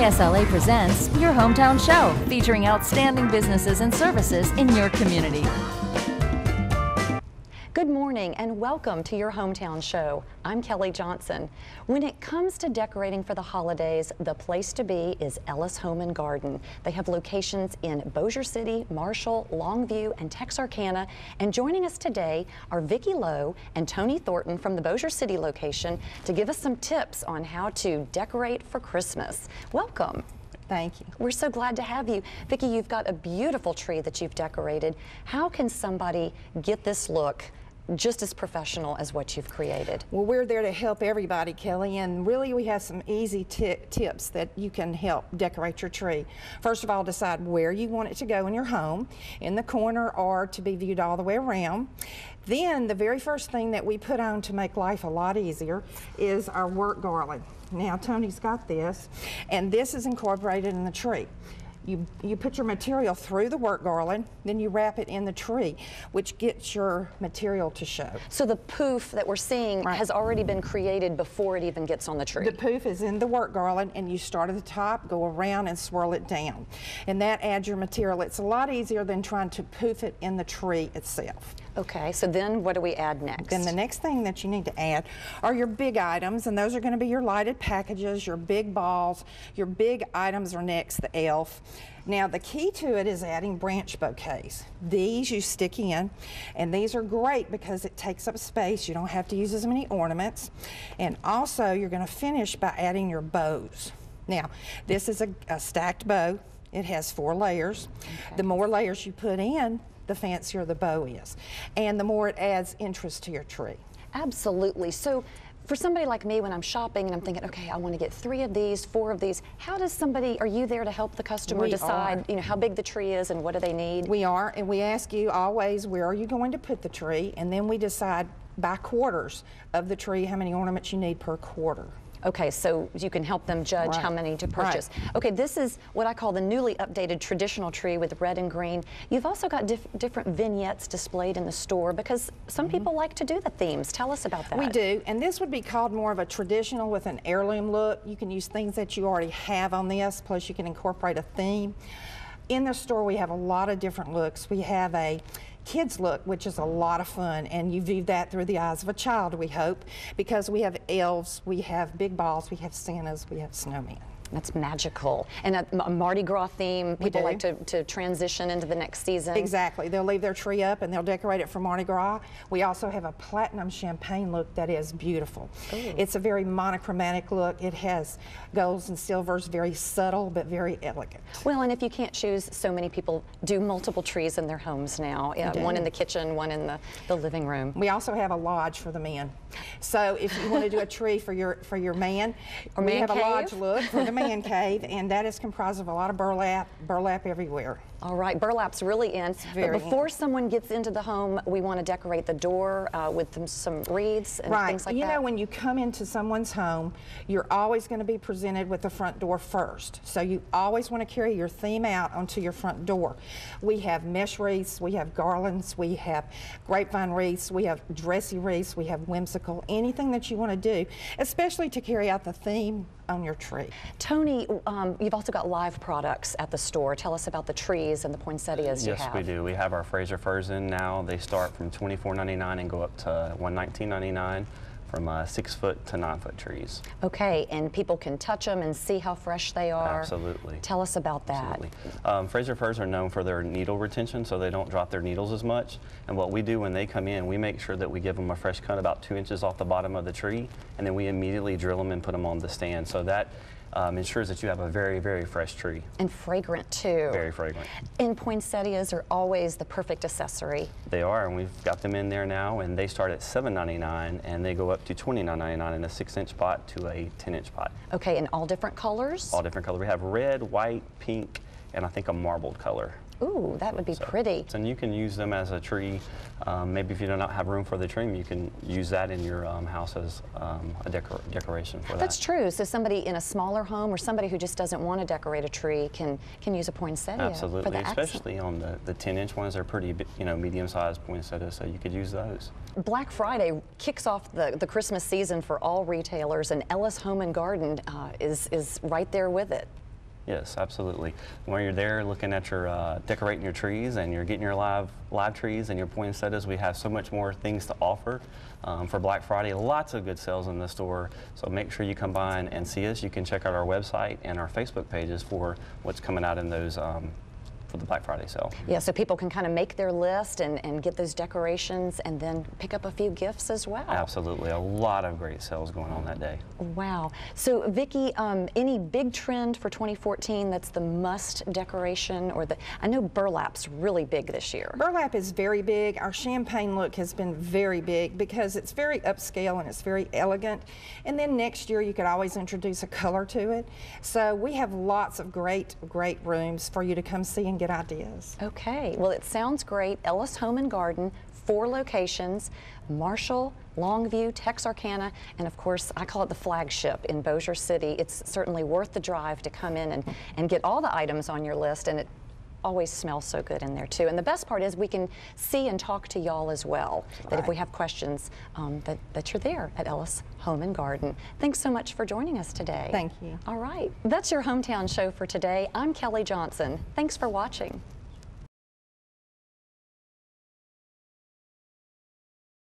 KSLA presents Your Hometown Show, featuring outstanding businesses and services in your community. Good morning and welcome to Your Hometown Show. I'm Kelly Johnson. When it comes to decorating for the holidays, the place to be is Ellis Home and Garden. They have locations in Bossier City, Marshall, Longview, and Texarkana. And joining us today are Vicki Lowe and Tony Thornton from the Bossier City location to give us some tips on how to decorate for Christmas. Welcome. Thank you. We're so glad to have you. Vicki, you've got a beautiful tree that you've decorated. How can somebody get this look just as professional as what you've created? Well, we're there to help everybody, Kelly, and really we have some easy tips that you can help decorate your tree. First of all, decide where you want it to go in your home, in the corner or to be viewed all the way around. Then the very first thing that we put on to make life a lot easier is our work garland. Now Tony's got this, and this is incorporated in the tree. You put your material through the work garland, then you wrap it in the tree, which gets your material to show. So the poof that we're seeing has already been created before it even gets on the tree. The poof is in the work garland, and you start at the top, go around and swirl it down. And that adds your material. It's a lot easier than trying to poof it in the tree itself. Okay, so then what do we add next? Then the next thing that you need to add are your big items, and those are going to be your lighted packages, your big balls. Your big items are next, the elf. Now the key to it is adding branch bouquets. These you stick in, and these are great because it takes up space. You don't have to use as many ornaments. And also you're going to finish by adding your bows. Now this is a stacked bow. It has 4 layers. Okay. The more layers you put in, the fancier the bow is, and the more it adds interest to your tree. Absolutely. So for somebody like me, when I'm shopping and I'm thinking, okay, I want to get 3 of these, 4 of these, how does somebody, are you there to help the customer decide, you know, how big the tree is and what do they need? We are, and we ask you always, where are you going to put the tree? And then we decide by quarters of the tree how many ornaments you need per quarter. Okay, so you can help them judge how many to purchase. Okay, this is what I call the newly updated traditional tree with red and green. You've also got different vignettes displayed in the store because some people like to do the themes. Tell us about that. We do, and this would be called more of a traditional with an heirloom look. You can use things that you already have on this, plus you can incorporate a theme. In the store we have a lot of different looks. We have a kids look, which is a lot of fun, and you view that through the eyes of a child, we hope, because we have elves, we have big balls, we have Santas, we have snowmen. That's magical. And a Mardi Gras theme, people like to transition into the next season. Exactly. They'll leave their tree up and they'll decorate it for Mardi Gras. We also have a platinum champagne look that is beautiful. Ooh. It's a very monochromatic look. It has golds and silvers, very subtle but very elegant. Well, and if you can't choose, so many people do multiple trees in their homes now. One in the kitchen, one in the living room. We also have a lodge for the men. So if you want to do a tree for your man, or we man have cave? A lodge look for the man cave, and that is comprised of a lot of burlap everywhere. All right, burlap's really in. But before someone gets into the home, we want to decorate the door with some wreaths and things like that. You know, when you come into someone's home, you're always going to be presented with the front door first. So you always want to carry your theme out onto your front door. We have mesh wreaths, we have garlands, we have grapevine wreaths, we have dressy wreaths, we have whimsical, anything that you want to do, especially to carry out the theme on your tree. Tony, you've also got live products at the store. Tell us about the trees and the poinsettias you have. Yes, we do. We have our Fraser firs in now. They start from $24.99 and go up to $119.99 from 6-foot to 9-foot trees. Okay, and people can touch them and see how fresh they are. Absolutely. Tell us about that. Absolutely. Fraser firs are known for their needle retention, so they don't drop their needles as much. And what we do when they come in, we make sure that we give them a fresh cut about 2 inches off the bottom of the tree, and then we immediately drill them and put them on the stand. So that ensures that you have a very, very fresh tree. And fragrant too. Very fragrant. And poinsettias are always the perfect accessory. They are, and we've got them in there now, and they start at $7.99 and they go up to $29.99 in a 6-inch pot to a 10-inch pot. Okay, and all different colors? All different colors. We have red, white, pink, and I think a marbled color. Ooh, that would be pretty. And you can use them as a tree. Maybe if you do not have room for the tree, you can use that in your house as a decoration for that. That's true. So somebody in a smaller home or somebody who just doesn't want to decorate a tree can use a poinsettia. Absolutely, for the especially on the 10-inch ones. They're pretty, medium-sized poinsettias, so you could use those. Black Friday kicks off the Christmas season for all retailers, and Ellis Home and Garden is right there with it. Yes, absolutely. When you're there looking at your decorating your trees and you're getting your live trees and your poinsettias, we have so much more things to offer for Black Friday. Lots of good sales in the store. So make sure you come by and see us. You can check out our website and our Facebook pages for what's coming out in those for the Black Friday sale. Yeah, so people can kind of make their list and get those decorations and then pick up a few gifts as well. Absolutely. A lot of great sales going on that day. Wow. So Vicki, any big trend for 2014 that's the must decoration, or I know burlap's really big this year. Burlap is very big. Our champagne look has been very big because it's very upscale and it's very elegant. And then next year you could always introduce a color to it. So we have lots of great rooms for you to come see and get ideas. Okay, well, it sounds great. Ellis Home and Garden, 4 locations: Marshall, Longview, Texarkana, and of course I call it the flagship in Bossier City. It's certainly worth the drive to come in and get all the items on your list, and it always smells so good in there too. And the best part is we can see and talk to y'all as well, that if we have questions, that you're there at Ellis Home and Garden. Thanks so much for joining us today. Thank you. All right, that's your Hometown Show for today. I'm Kelly Johnson. Thanks for watching.